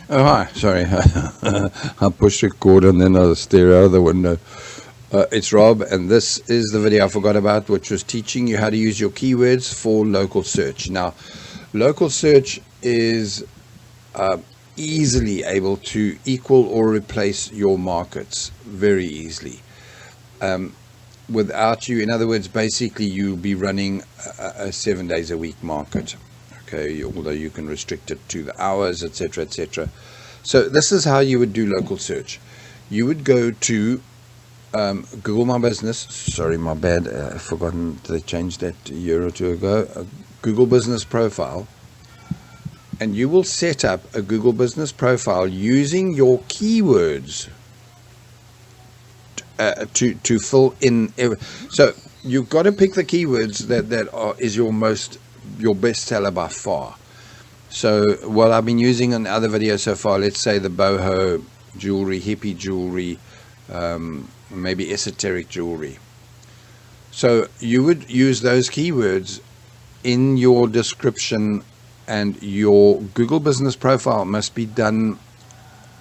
Oh, hi. Sorry. I pushed record and then I stare out of the window. It's Rob, and this is the video I forgot about, which was teaching you how to use your keywords for local search. Now, local search is easily able to equal or replace your markets very easily. Without you, in other words, basically you'll be running a 7 days a week market. Okay, although you can restrict it to the hours, etc., etc. So this is how you would do local search. You would go to Google My Business. Sorry, my bad. I've forgotten they changed that a year or two ago. A Google Business Profile. And you will set up a Google Business Profile using your keywords to fill in. So you've got to pick the keywords that is your best seller by far. So what I've been using in other videos so far, let's say the boho jewelry, hippie jewelry, maybe esoteric jewelry. So you would use those keywords in your description, and your Google Business Profile must be done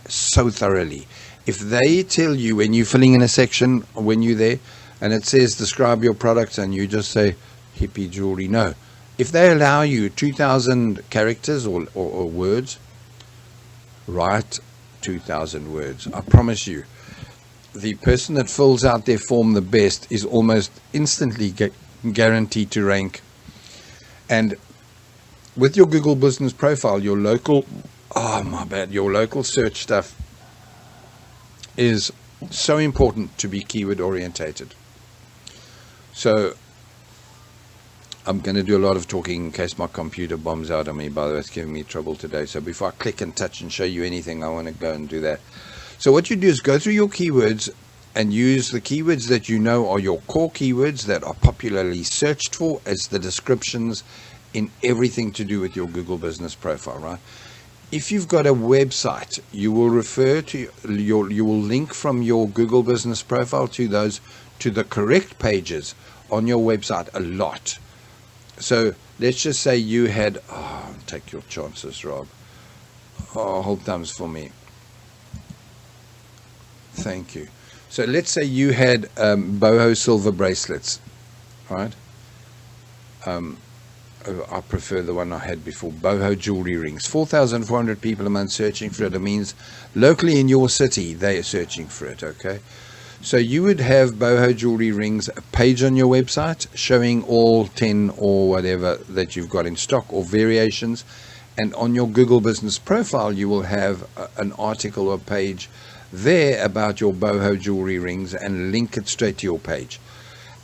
so thoroughly. If they tell you when you're filling in a section, when you're there, and it says describe your products, and you just say hippie jewelry, no. If they allow you 2,000 characters or words, write 2,000 words. I promise you, the person that fills out their form the best is almost instantly guaranteed to rank. And with your Google Business Profile, your local search stuff is so important to be keyword orientated. So I'm going to do a lot of talking in case my computer bombs out on me. By the way, it's giving me trouble today. So before I click and touch and show you anything, I want to go and do that. So what you do is go through your keywords and use the keywords that you know are your core keywords that are popularly searched for as the descriptions in everything to do with your Google Business Profile, right? If you've got a website, you will refer to you will link from your Google Business Profile to the correct pages on your website a lot. So let's just say you had, take your chances, Rob. Hold thumbs for me. Thank you. So let's say you had boho silver bracelets, right? I prefer the one I had before, boho jewelry rings. 4,400 people a month searching for it. It means locally in your city, they are searching for it, okay? So you would have boho jewelry rings, a page on your website showing all 10 or whatever that you've got in stock or variations. And on your Google Business Profile, you will have an article or page there about your boho jewelry rings and link it straight to your page.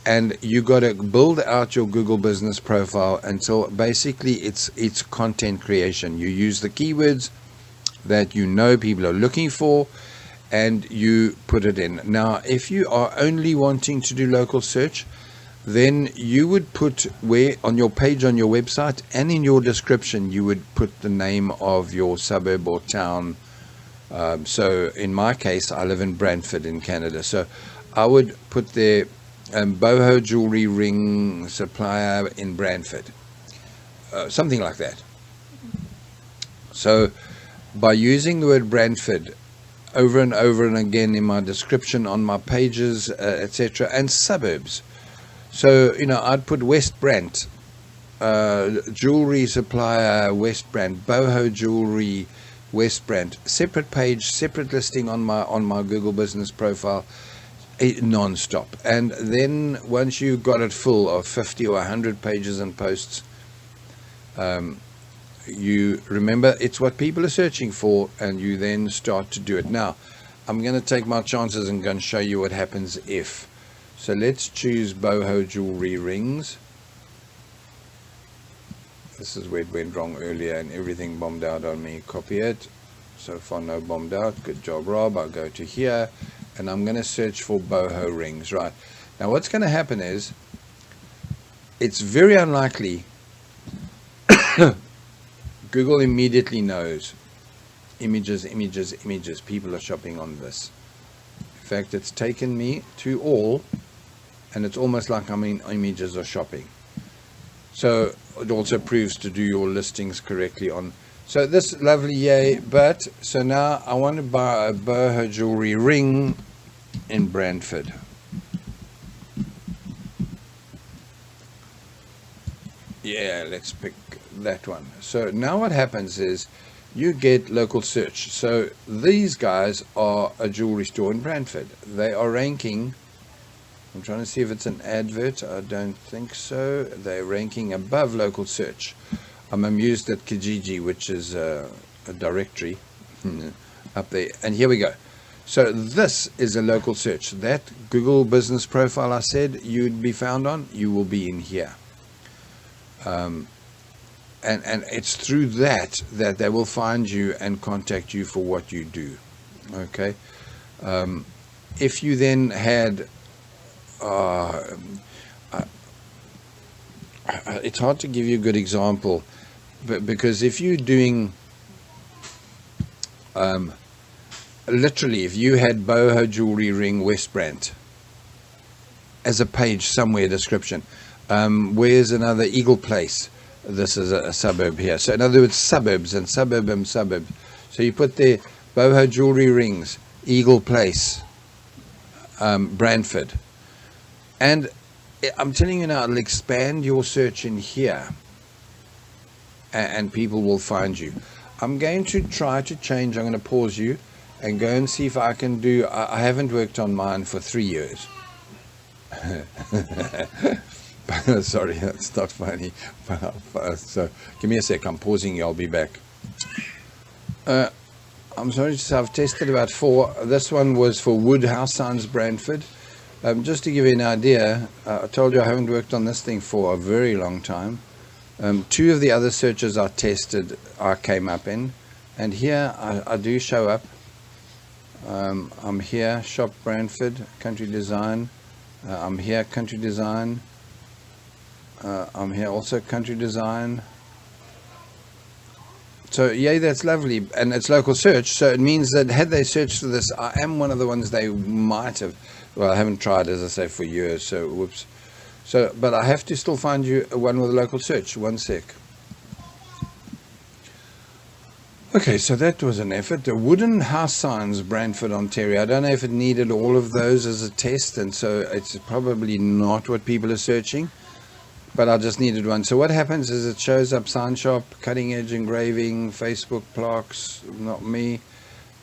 And you got to build out your Google Business Profile until basically it's content creation. You use the keywords that you know people are looking for, and you put it in. Now, if you are only wanting to do local search, then you would put where on your page on your website and in your description, you would put the name of your suburb or town. So in my case, I live in Brantford in Canada. So I would put there boho jewelry ring supplier in Brantford, something like that. So by using the word Brantford over and over and again in my description on my pages, etc., and suburbs. So, I'd put West Brant, jewelry supplier, West Brant, boho jewelry, West Brant, separate page, separate listing on my Google Business Profile, non-stop. And then once you got it full of 50 or 100 pages and posts, you remember it's what people are searching for, and you then start to do it. Now, I'm going to take my chances and going to show you what happens if. So let's choose boho jewelry rings. This is where it went wrong earlier and everything bombed out on me. Copy it. So far no bombed out. Good job, Rob. I'll go to here and I'm going to search for boho rings. Right. Now what's going to happen is it's very unlikely Google immediately knows images. People are shopping on this. In fact, it's taken me to all, and it's almost like I'm in images or shopping. So it also proves to do your listings correctly on. So this lovely, yay, but so now I want to buy a boho jewelry ring in Brantford. Yeah, let's pick that one. So now what happens is you get local search. So these guys are a jewelry store in Brantford. They are ranking, I'm trying to see if it's an advert. I don't think so. They're ranking above local search. I'm amused at Kijiji, which is a directory up there. And here we go. So this is a local search. That Google business profile I said you'd be found on, you will be in here. And it's through that they will find you and contact you for what you do. Okay. If you then had it's hard to give you a good example, but because if you're doing literally, if you had boho jewelry ring West Brant as a page somewhere, description, where's another Eagle Place, this is a suburb here, so in other words suburbs and suburb and suburb, so you put there boho jewelry rings Eagle Place, Brantford, and I'm telling you now, it'll expand your search in here, and people will find you. I'm going to try to change. I'm going to pause you and go and see if I can do. I haven't worked on mine for 3 years. Sorry, that's not funny. So give me a sec. I'm pausing you. I'll be back. I'm sorry to say I've tested about 4. This one was for Woodhouse Signs Brantford. Just to give you an idea, I told you I haven't worked on this thing for a very long time. 2 of the other searches I tested I came up in, and here I do show up. I'm here, shop Brantford, country design. I'm here, country design. I'm here also, country design. So yeah, that's lovely, and it's local search, so it means that had they searched for this, I am one of the ones they might have. Well, I haven't tried, as I say, for years, so whoops. So, but I have to still find you one with a local search. One sec. Okay, so that was an effort. The Wooden House Signs, Brantford, Ontario. I don't know if it needed all of those as a test, and so it's probably not what people are searching, but I just needed one. So what happens is it shows up sign shop, cutting edge engraving, Facebook plaques, not me,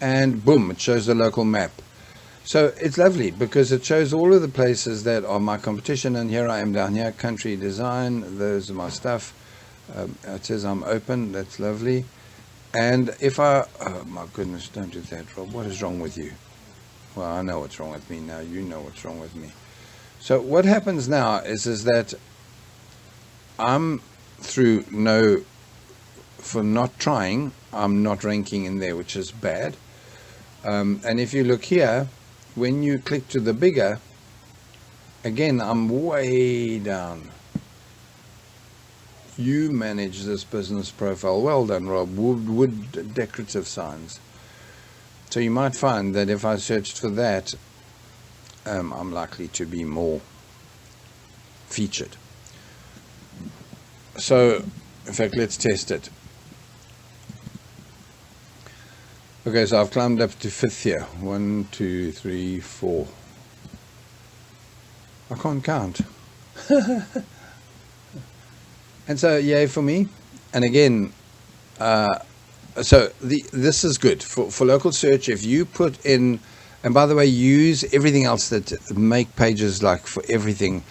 and boom, it shows the local map. So it's lovely because it shows all of the places that are my competition, and here I am down here, country design, those are my stuff. It says I'm open, that's lovely. And if I, oh my goodness, don't do that, Rob, what is wrong with you? Well, I know what's wrong with me now, you know what's wrong with me. So what happens now is that I'm through for not trying, I'm not ranking in there, which is bad. And if you look here, when you click to the bigger, again, I'm way down. You manage this business profile. Well done, Rob. Wood decorative signs. So you might find that if I searched for that, I'm likely to be more featured. So, in fact, let's test it. Okay, so I've climbed up to 5th here. 1, 2, 3, 4. I can't count. And so, yay for me. And again, so this is good for local search. If you put in, and by the way, use everything else that make pages like for everything.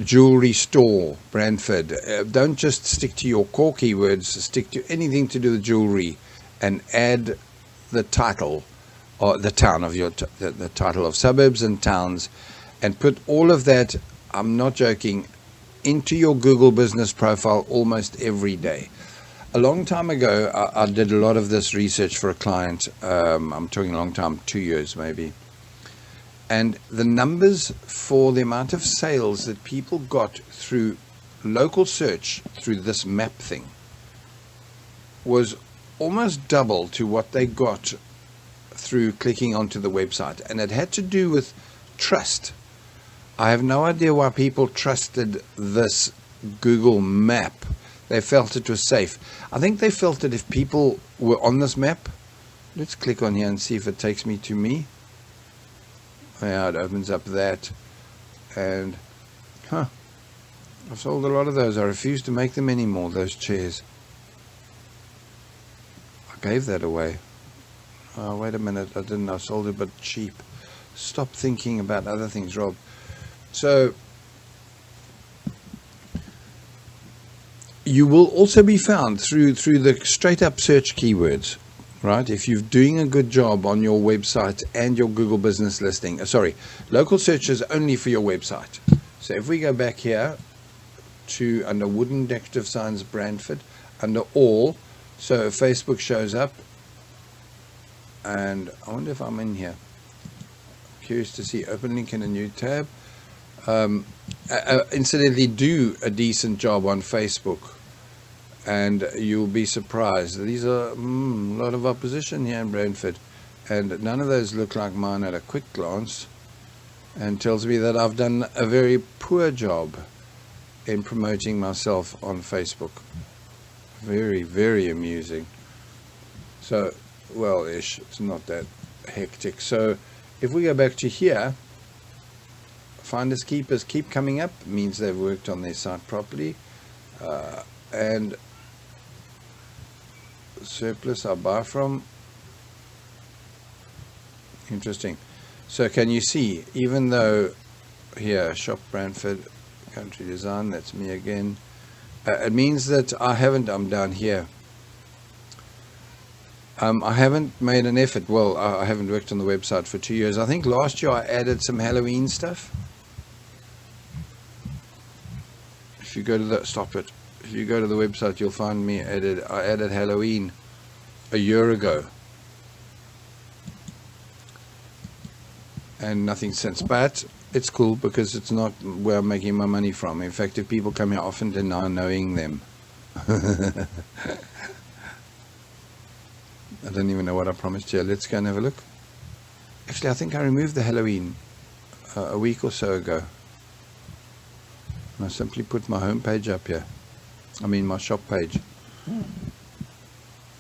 Jewelry store, Brantford. Don't just stick to your core keywords. Stick to anything to do with jewelry. And add the title or the town of your the title of suburbs and towns, and put all of that, I'm not joking, into your Google business profile almost every day. A long time ago, I did a lot of this research for a client. I'm talking a long time, 2 years maybe. And the numbers for the amount of sales that people got through local search through this map thing was almost double to what they got through clicking onto the website, and it had to do with trust. I have no idea why people trusted this Google map They felt it was safe. I think they felt that if people were on this map, let's click on here and see if it takes me to me. Yeah, it opens up that. And, I've sold a lot of those. I refuse to make them anymore, those chairs. I gave that away. Oh, wait a minute. I didn't. I sold it, but cheap. Stop thinking about other things, Rob. So, you will also be found through the straight up search keywords, right? If you're doing a good job on your website and your Google business listing, local search is only for your website. So if we go back here to under wooden decorative signs Brantford, under all, so Facebook shows up, and I wonder if I'm in here. Curious to see, open link in a new tab. Incidentally, do a decent job on Facebook and you'll be surprised. These are a lot of opposition here in Brantford, and none of those look like mine at a quick glance, and tells me that I've done a very poor job in promoting myself on Facebook. Very, very amusing. So, well-ish, it's not that hectic. So if we go back to here, finders keepers keep coming up, means they've worked on their site properly. And surplus I buy from. Interesting. So can you see, even though here, shop Brantford, country design, that's me again, it means that I'm down here. I haven't made an effort. Well, I haven't worked on the website for 2 years. I think last year I added some Halloween stuff. If you go to the, if you go to the website, you'll find me I added Halloween a year ago. And nothing since, but it's cool because it's not where I'm making my money from. In fact, if people come here, I often deny knowing them. I don't even know what I promised you. Let's go and have a look. Actually, I think I removed the Halloween a week or so ago. I simply put my home page up here. I mean my shop page.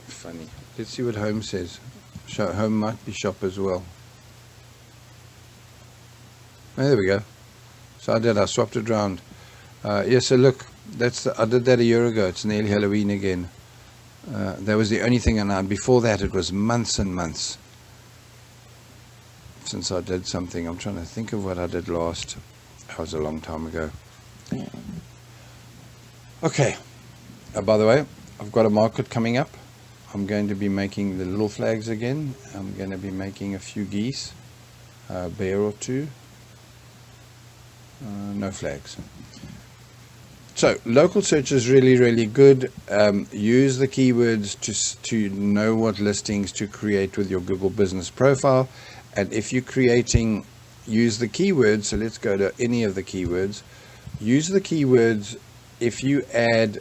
Funny. Let's see what home says. Home might be shop as well. Oh, there we go. So I swapped it around. Yeah, so look, I did that a year ago. It's nearly Halloween again. That was the only thing, and before that it was months and months since I did something. I'm trying to think of what I did last. That was a long time ago. Okay. By the way, I've got a market coming up. I'm going to be making the little flags again. I'm going to be making a few geese, a bear or two. No flags. So local search is really, really good. Use the keywords to know what listings to create with your Google business profile. And if you're creating, use the keywords. So let's go to any of the keywords. Use the keywords. If you add,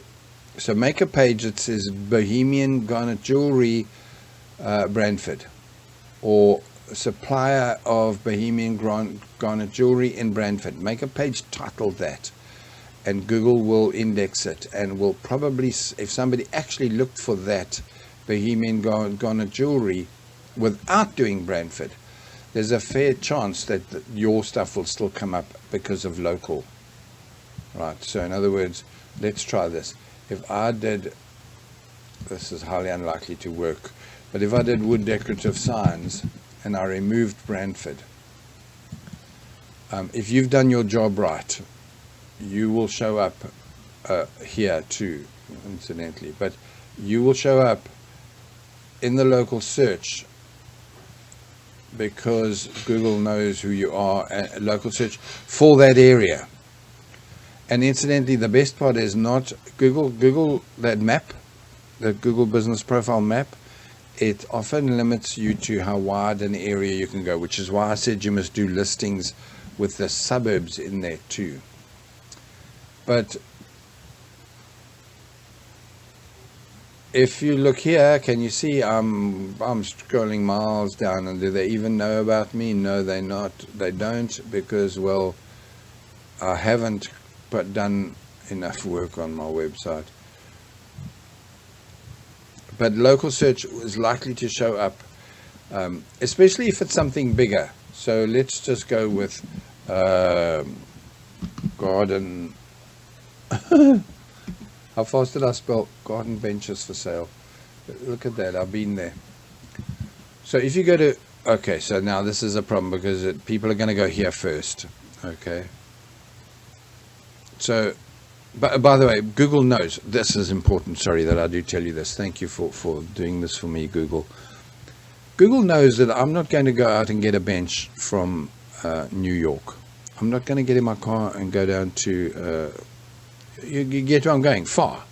so make a page that says Bohemian Garnet Jewelry Brantford, or supplier of Bohemian Garnet Jewelry in Brantford. Make a page titled that, and Google will index it, and will probably, if somebody actually looked for that Bohemian Garnet Jewelry without doing Brantford, there's a fair chance that your stuff will still come up because of local. Right, so in other words, let's try this. If I did, this is highly unlikely to work, but if I did wood decorative signs and I removed Brantford, if you've done your job right, you will show up here too, incidentally, but you will show up in the local search because Google knows who you are, local search for that area. And incidentally, the best part is not Google that map, the Google business profile map. It often limits you to how wide an area you can go, which is why I said you must do listings with the suburbs in there too. But if you look here, can you see I'm scrolling miles down, and do they even know about me? No, they don't, because, well, I haven't done enough work on my website. but local search is likely to show up, especially if it's something bigger. So let's just go with garden. How fast did I spell garden benches for sale? Look at that, I've been there. So if you go to, okay, so now this is a problem because people are going to go here first. Okay. So, by the way, Google knows, this is important, sorry that I do tell you this. Thank you for doing this for me, Google. Google knows that I'm not going to go out and get a bench from New York. I'm not going to get in my car and go down to, you get where I'm going, far.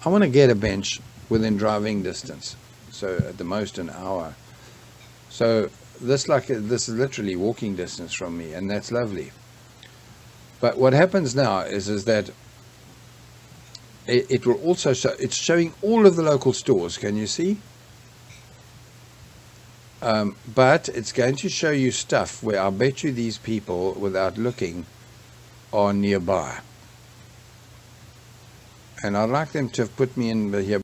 I want to get a bench within driving distance. So at the most an hour. So this is literally walking distance from me, and that's lovely. But what happens now is that it will also show, it's showing all of the local stores, can you see? But it's going to show you stuff where I bet you these people, without looking, are nearby. And I'd like them to have put me in here